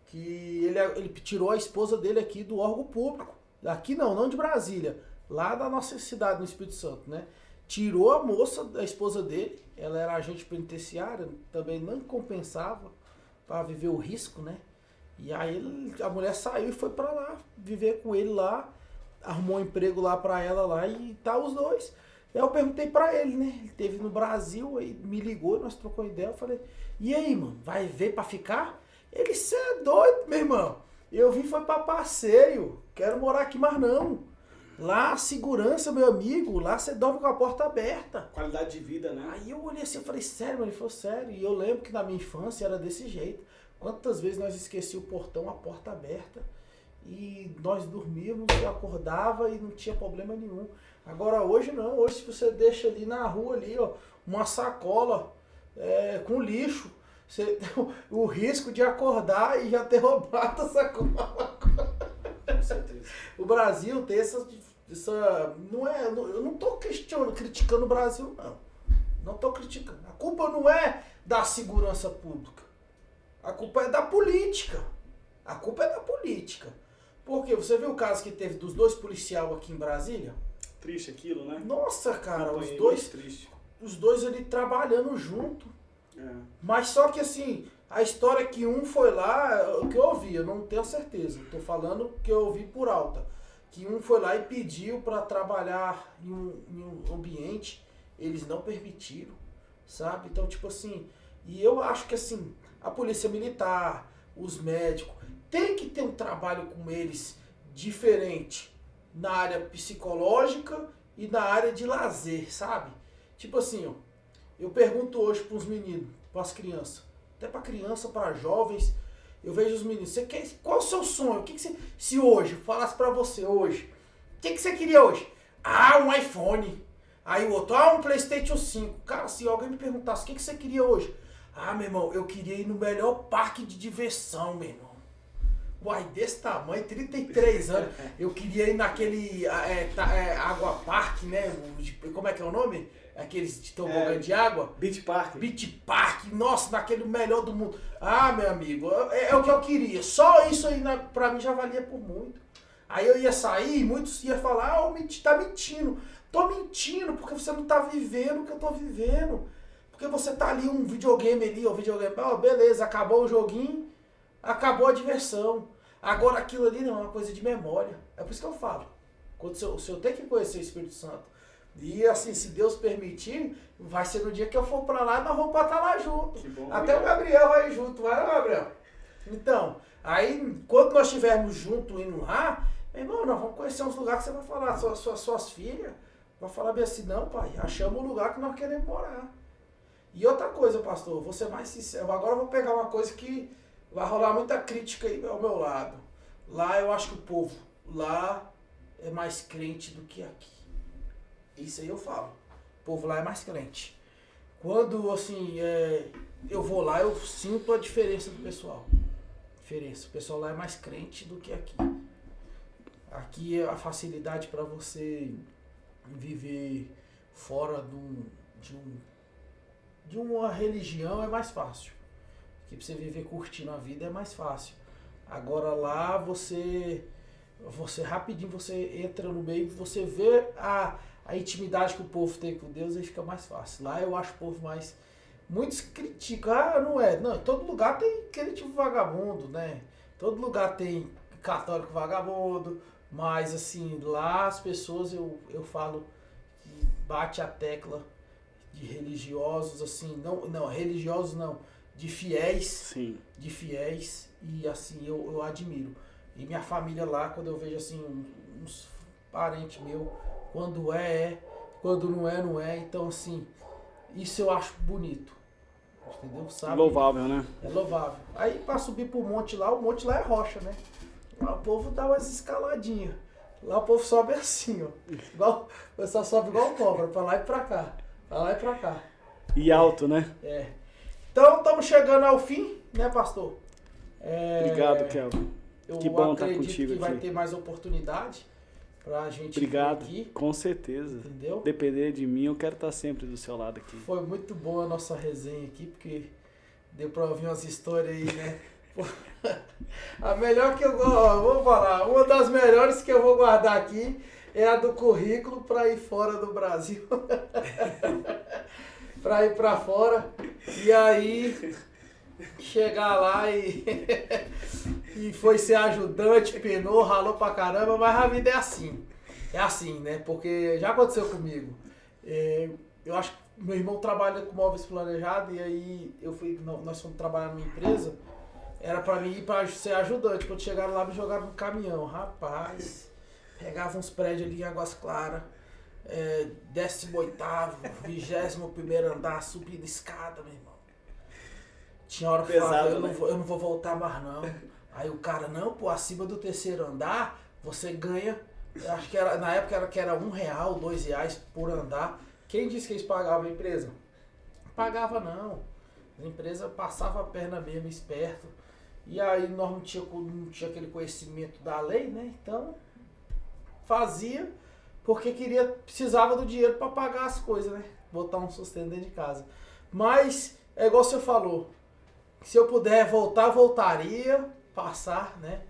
que ele tirou a esposa dele aqui do órgão público. Aqui não de Brasília, lá da nossa cidade, no Espírito Santo, né? Tirou a moça, a esposa dele, ela era agente penitenciária, também não compensava para viver o risco, né? E aí a mulher saiu e foi para lá, viver com ele lá, arrumou um emprego lá para ela lá e tá os dois. Aí eu perguntei para ele, né? Ele esteve no Brasil, aí me ligou, nós trocamos ideia, eu falei, e aí, mano, vai ver para ficar? Ele, cê é doido, meu irmão. Eu vim foi para passeio, quero morar aqui mais não. Lá, segurança, meu amigo, lá você dorme com a porta aberta. Qualidade de vida, né? Aí eu olhei assim, eu falei, sério, mano? Ele falou, sério. E eu lembro que na minha infância era desse jeito. Quantas vezes nós esquecíamos o portão, a porta aberta, e nós dormíamos e acordava e não tinha problema nenhum. Agora hoje não, hoje se você deixa ali na rua, ali, ó, uma sacola com lixo, você tem o risco de acordar e já ter roubado a sacola. Com certeza. O Brasil tem essa não é, eu não estou criticando o Brasil, não. Não estou criticando. A culpa não é da segurança pública. A culpa é da política. A culpa é da política. Porque você viu o caso que teve dos 2 policiais aqui em Brasília? Triste aquilo, né? Nossa, cara, Triste. os dois ali trabalhando junto. Mas só que assim, a história é que um foi lá, o que eu ouvi, eu não tenho certeza, estou falando que eu ouvi por alta, que um foi lá e pediu para trabalhar em um ambiente, eles não permitiram, sabe? Então, tipo assim, e eu acho que assim, a polícia militar, os médicos, tem que ter um trabalho com eles diferente na área psicológica e na área de lazer, sabe? Tipo assim, ó, eu pergunto hoje para os meninos, para as crianças, até para criança, para jovens, eu vejo os meninos, qual é o seu sonho? O que você, se hoje, falasse para você hoje, o que você queria hoje? Ah, um iPhone. Aí o outro, um PlayStation 5. Cara, se alguém me perguntasse, o que você queria hoje? Ah, meu irmão, eu queria ir no melhor parque de diversão, meu irmão. Uai, desse tamanho, 33 anos, eu queria ir naquele Água Park, né? Como é que é o nome? Aqueles de tobogã de água? Beach Park. Beach Park, nossa, naquele melhor do mundo. Ah, meu amigo, é o que eu queria. Só isso aí pra mim já valia por muito. Aí eu ia sair, muitos iam falar, tá mentindo. Tô mentindo, porque você não tá vivendo o que eu tô vivendo. Porque você tá ali, um videogame ali, beleza, acabou o joguinho, acabou a diversão. Agora aquilo ali não é uma coisa de memória. É por isso que eu falo. Quando o senhor tem que conhecer o Espírito Santo. E assim, se Deus permitir, vai ser no dia que eu for pra lá, nós vamos pra estar lá junto. Bom, até o Gabriel vai junto, vai lá, Gabriel? Então, aí, quando nós estivermos juntos indo lá, meu irmão, nós vamos conhecer uns lugares que você vai falar, suas filhas, vai falar bem assim, não, pai, achamos o lugar que nós queremos morar. E outra coisa, pastor, vou ser mais sincero, agora eu vou pegar uma coisa que vai rolar muita crítica aí ao meu lado. Lá eu acho que o povo lá é mais crente do que aqui. Isso aí eu falo. O povo lá é mais crente. Quando, assim, eu vou lá, eu sinto a diferença do pessoal. O pessoal lá é mais crente do que aqui. Aqui a facilidade para você viver fora de uma religião é mais fácil. Aqui para você viver curtindo a vida é mais fácil. Agora lá você rapidinho você entra no meio, você vê a intimidade que o povo tem com Deus, aí fica mais fácil. Lá eu acho o povo mais... Muitos criticam, não é? Não, em todo lugar tem crente vagabundo, né? Todo lugar tem católico vagabundo, mas assim, lá as pessoas, eu falo que bate a tecla de religiosos, assim, não, religiosos não, de fiéis. Sim. De fiéis, e assim, eu admiro. E minha família lá, quando eu vejo assim, uns parentes meus, quando quando não é, então assim, isso eu acho bonito. Entendeu? Sabe? Louvável, né? É louvável. Aí pra subir pro monte lá, o monte lá é rocha, né? Lá o povo dá umas escaladinhas. Lá o povo sobe assim, ó. Igual, o pessoal sobe igual cobra, pra lá e pra cá. Pra lá e pra cá. E alto, né? É. Então estamos chegando ao fim, né, pastor? Obrigado, Kelvin. Que bom estar contigo aqui. Eu acredito que vai ter mais oportunidade pra gente vir aqui. Com certeza. Entendeu? Depender de mim, eu quero estar sempre do seu lado aqui. Foi muito boa a nossa resenha aqui, porque deu pra ouvir umas histórias aí, né? A melhor que vou falar, uma das melhores que eu vou guardar aqui é a do currículo para ir fora do Brasil. Para ir para fora. E aí chegar lá e foi ser ajudante, penou, ralou pra caramba, mas a vida é assim. É assim, né? Porque já aconteceu comigo. Eu acho que meu irmão trabalha com móveis planejados e aí nós fomos trabalhar numa empresa. Era pra mim ir pra ser ajudante. Quando chegaram lá, me jogaram no caminhão. Rapaz, pegava uns prédios ali em Águas Claras, 18º, 21º andar, subindo escada, meu irmão. Tinha hora que eu falava, eu não vou voltar mais não. Aí o cara, não, pô, acima do 3º andar, você ganha, acho que era, na época era R$1, R$2 por andar. Quem disse que eles pagavam a empresa? Não pagava não. A empresa passava a perna mesmo, esperto. E aí nós não tinha aquele conhecimento da lei, né? Então fazia porque precisava do dinheiro para pagar as coisas, né? Botar um sustento dentro de casa. Mas é igual você falou. Se eu puder voltar, voltaria, passar, né?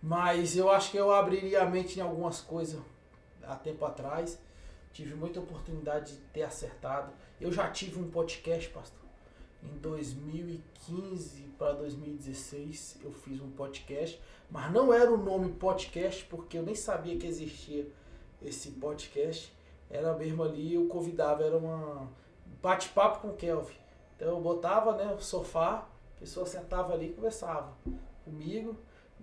Mas eu acho que eu abriria a mente em algumas coisas há tempo atrás. Tive muita oportunidade de ter acertado. Eu já tive um podcast, pastor. Em 2015 para 2016 eu fiz um podcast, mas não era o nome podcast porque eu nem sabia que existia esse podcast. Era mesmo ali, eu convidava, era um bate-papo com o Kelvin. Então eu botava, né, o sofá, a pessoa sentava ali e conversava comigo.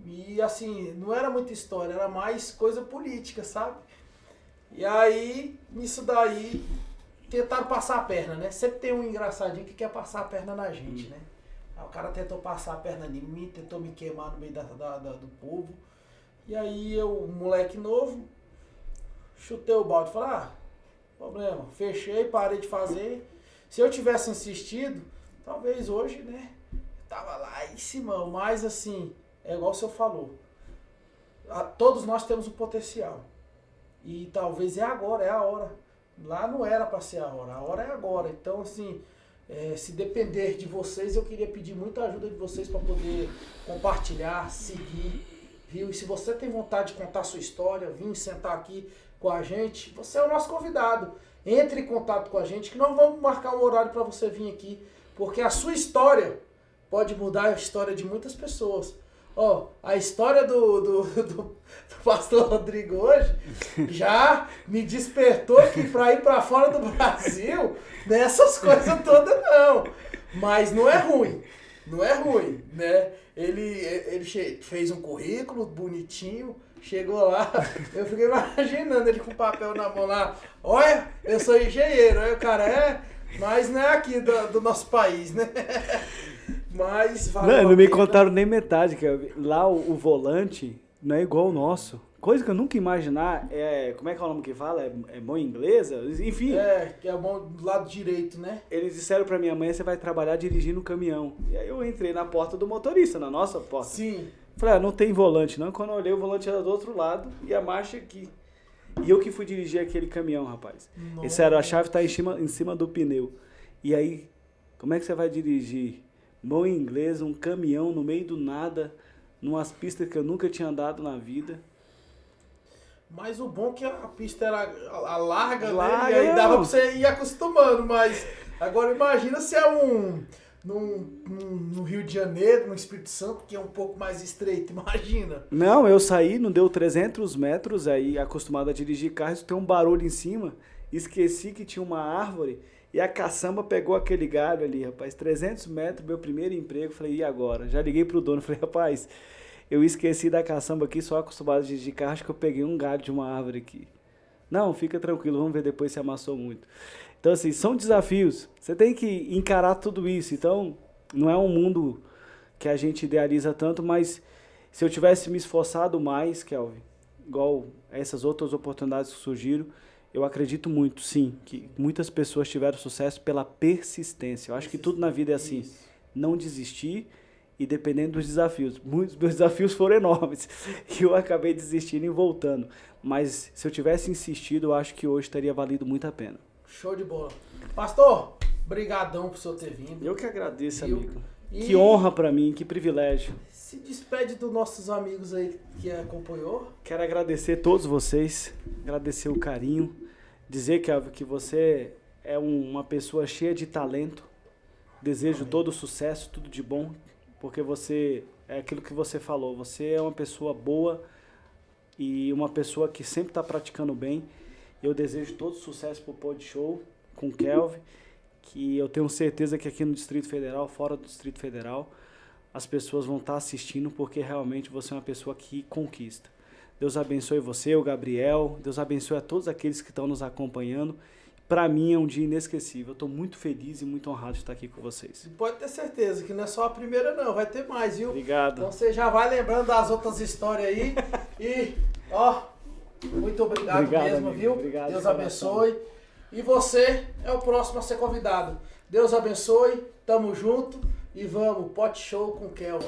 E assim, não era muita história, era mais coisa política, sabe? E aí, nisso daí, tentaram passar a perna, né? Sempre tem um engraçadinho que quer passar a perna na gente, né? Aí o cara tentou passar a perna em mim, tentou me queimar no meio do povo. E aí eu, moleque novo, chutei o balde, falei, problema, fechei, parei de fazer. Se eu tivesse insistido, talvez hoje, né? Eu tava lá em cima, mas assim, é igual o senhor falou. Todos nós temos um potencial. E talvez é agora, é a hora. Lá não era para ser a hora é agora. Então, assim, se depender de vocês, eu queria pedir muita ajuda de vocês para poder compartilhar, seguir, viu? E se você tem vontade de contar a sua história, vir sentar aqui com a gente, você é o nosso convidado. Entre em contato com a gente, que nós vamos marcar um horário para você vir aqui, porque a sua história pode mudar a história de muitas pessoas. A história do pastor Rodrigo hoje já me despertou que para ir para fora do Brasil, nessas coisas todas não. Mas não é ruim, né? Ele fez um currículo bonitinho, chegou lá, eu fiquei imaginando ele com papel na mão lá. Olha, eu sou engenheiro, aí o cara mas não é aqui do nosso país, né? Mas não me contaram nem metade, que lá o volante não é igual o nosso. coisa que eu nunca ia imaginar é, como é que é o nome que fala? É mão inglesa? Enfim. Que é bom do lado direito, né? Eles disseram pra minha mãe, você vai trabalhar dirigindo um caminhão. E aí eu entrei na porta do motorista, na nossa porta. Sim. Falei, não tem volante não. Quando eu olhei, o volante era do outro lado e a marcha aqui. E eu que fui dirigir aquele caminhão, rapaz. Eles disseram, a chave tá em cima do pneu. E aí, como é que você vai dirigir mão inglesa, um caminhão no meio do nada, numas pistas que eu nunca tinha andado na vida? Mas o bom é que a pista era a larga, Larga, né? E aí dava não. pra você ir acostumando, mas agora imagina se é no Rio de Janeiro, no Espírito Santo, que é um pouco mais estreito, imagina. Não, eu saí, não deu 300 metros, aí acostumado a dirigir carro, isso tem um barulho em cima, esqueci que tinha uma árvore e a caçamba pegou aquele galho ali, rapaz, 300 metros, meu primeiro emprego, falei, e agora? Já liguei pro dono, falei, rapaz, eu esqueci da caçamba aqui, só acostumado a dirigir carro, acho que eu peguei um galho de uma árvore aqui. Não, fica tranquilo, vamos ver depois se amassou muito. Então, assim, são desafios. Você tem que encarar tudo isso. Então, não é um mundo que a gente idealiza tanto, mas se eu tivesse me esforçado mais, Kelvin, igual essas outras oportunidades que surgiram, eu acredito muito, sim, que muitas pessoas tiveram sucesso pela persistência. Eu acho que tudo na vida é assim. Não desistir e dependendo dos desafios. Muitos meus desafios foram enormes e eu acabei desistindo e voltando. Mas se eu tivesse insistido, eu acho que hoje teria valido muito a pena. Show de bola. Pastor, brigadão por senhor ter vindo. Eu que agradeço, Viu? amigo. E Que honra pra mim, que privilégio. se despede dos nossos amigos aí que acompanhou. Quero agradecer a todos vocês, agradecer o carinho, dizer que você é uma pessoa cheia de talento. Desejo todo o sucesso, tudo de bom, porque você é aquilo que você falou. Você é uma pessoa boa e uma pessoa que sempre está praticando bem. Eu desejo todo sucesso pro Pod Show com o Kelvin, que eu tenho certeza que aqui no Distrito Federal, fora do Distrito Federal, as pessoas vão estar assistindo porque realmente você é uma pessoa que conquista. Deus abençoe você, o Gabriel, Deus abençoe a todos aqueles que estão nos acompanhando. Para mim é um dia inesquecível. Eu estou muito feliz e muito honrado de estar aqui com vocês. E pode ter certeza que não é só a primeira não, vai ter mais, viu? Obrigado. Então você já vai lembrando das outras histórias aí. E, ó, muito obrigado mesmo, amigo. viu? Obrigado, Deus de coração. abençoe. E você é o próximo a ser convidado. Deus abençoe, tamo junto e vamos, Pod Show com o Kelvin.